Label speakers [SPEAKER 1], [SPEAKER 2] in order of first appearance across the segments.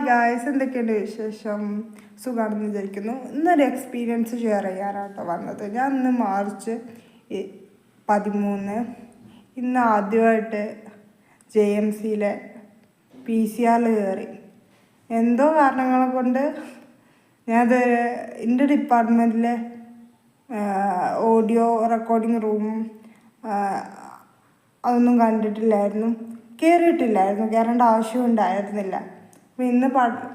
[SPEAKER 1] Guys, എന്തൊക്കെയുണ്ട് വിശേഷം? സുഖമാണെന്ന് വിചാരിക്കുന്നു. ഇന്നൊരു എക്സ്പീരിയൻസ് ഷെയർ ചെയ്യാനാട്ടോ വന്നത്. ഞാൻ ഇന്ന് മാർച്ച് 13 ഇന്ന് ആദ്യമായിട്ട് JMCയിലെ PCR കയറി. എന്തോ കാരണങ്ങളെ കൊണ്ട് ഞാനത് എൻ്റെ ഡിപ്പാർട്ട്മെൻറ്റിലെ ഓഡിയോ റെക്കോർഡിങ് റൂമും അതൊന്നും കണ്ടിട്ടില്ലായിരുന്നു, കയറേണ്ട ആവശ്യം ഉണ്ടായിരുന്നില്ല. അപ്പോൾ ഇന്ന്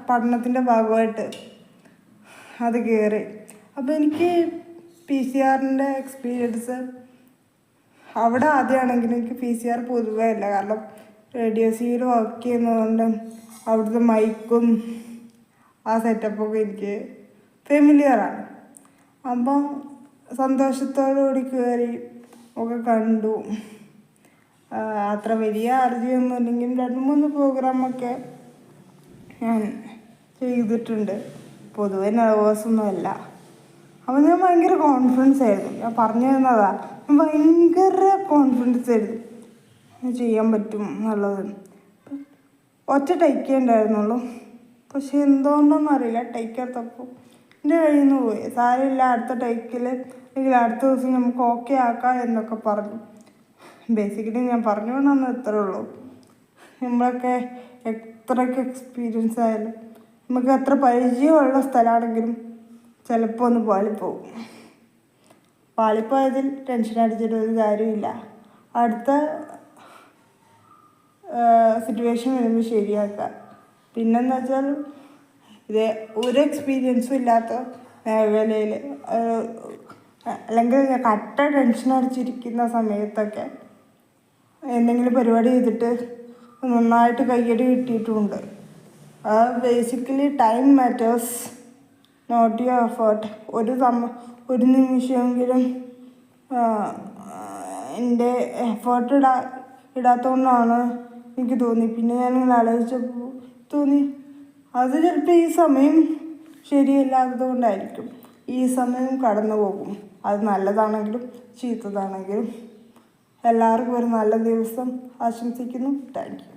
[SPEAKER 1] പഠനത്തിൻ്റെ ഭാഗമായിട്ട് അത് കയറി. അപ്പോൾ എനിക്ക് PCR എക്സ്പീരിയൻസ് അവിടെ ആദ്യമാണെങ്കിലും എനിക്ക് PCR പൊതുവേ ഇല്ല. കാരണം റേഡിയോസിയിൽ വർക്ക് ചെയ്യുന്നതുകൊണ്ട് അവിടുത്തെ മൈക്കും ആ സെറ്റപ്പൊക്കെ എനിക്ക് ഫെമിലിയറാണ്. അപ്പം സന്തോഷത്തോടുകൂടി കയറി ഒക്കെ കണ്ടു. അത്ര വലിയ അർജിയൊന്നും ഇല്ലെങ്കിലും 2-3 പ്രോഗ്രാമൊക്കെ ഞാൻ ചെയ്തിട്ടുണ്ട്. പൊതുവെ നെർവസൊന്നുമല്ല. അപ്പോൾ ഞാൻ ഭയങ്കര കോൺഫിഡൻസ് ആയിരുന്നു. ഞാൻ പറഞ്ഞു തന്നതാണ്, ഞാൻ ഭയങ്കര കോൺഫിഡൻസ് ആയിരുന്നു ചെയ്യാൻ പറ്റും എന്നുള്ളത്. ഒറ്റ ടേക്കേ ഉണ്ടായിരുന്നുള്ളൂ. പക്ഷെ എന്തുകൊണ്ടൊന്നും അറിയില്ല, ടേക്ക് എടുത്തപ്പോൾ എൻ്റെ കയ്യിൽ നിന്ന് പോയി. സാരമില്ല, അടുത്ത ടേക്കിൽ അല്ലെങ്കിൽ അടുത്ത ദിവസം നമുക്ക് ഓക്കെ ആക്കാം എന്നൊക്കെ പറഞ്ഞു. ബേസിക്കലി ഞാൻ പറഞ്ഞു കൊണ്ടാന്ന് ഇത്രേ ഉള്ളൂ. നമ്മളൊക്കെ എത്രയൊക്കെ എക്സ്പീരിയൻസ് ആയാലും നമുക്ക് എത്ര പരിചയമുള്ള സ്ഥലമാണെങ്കിലും ചിലപ്പോൾ ഒന്ന് പാളിപ്പോവും. പാളിപ്പോയതിൽ ടെൻഷൻ അടിച്ചിട്ടൊരു കാര്യമില്ല. അടുത്ത സിറ്റുവേഷൻ വരുമ്പോൾ ശരിയാക്കുക. പിന്നെന്ന് വെച്ചാൽ ഇത് ഒരു എക്സ്പീരിയൻസും ഇല്ലാത്ത മേഖലയിൽ അല്ലെങ്കിൽ കട്ട ടെൻഷൻ അടിച്ചിരിക്കുന്ന സമയത്തൊക്കെ എന്തെങ്കിലും പരിപാടി ചെയ്തിട്ട് നന്നായിട്ട് കയ്യടി കിട്ടിയിട്ടുമുണ്ട്. Basically time matters, not your effort. ഒരു നിമിഷമെങ്കിലും എൻ്റെ എഫേർട്ട് ഇടാത്തതുകൊണ്ടാണ് എനിക്ക് തോന്നി. പിന്നെ ഞാനിങ്ങനെ ആലോചിച്ചപ്പോൾ തോന്നി അത് ചിലപ്പോൾ ഈ സമയം ശരിയല്ലാത്തത് കൊണ്ടായിരിക്കും. ഈ സമയം കടന്നു പോകും. അത് നല്ലതാണെങ്കിലും ചീത്തതാണെങ്കിലും. എല്ലാവർക്കും ഒരു നല്ല ദിവസം ആശംസിക്കുന്നു. Thank you.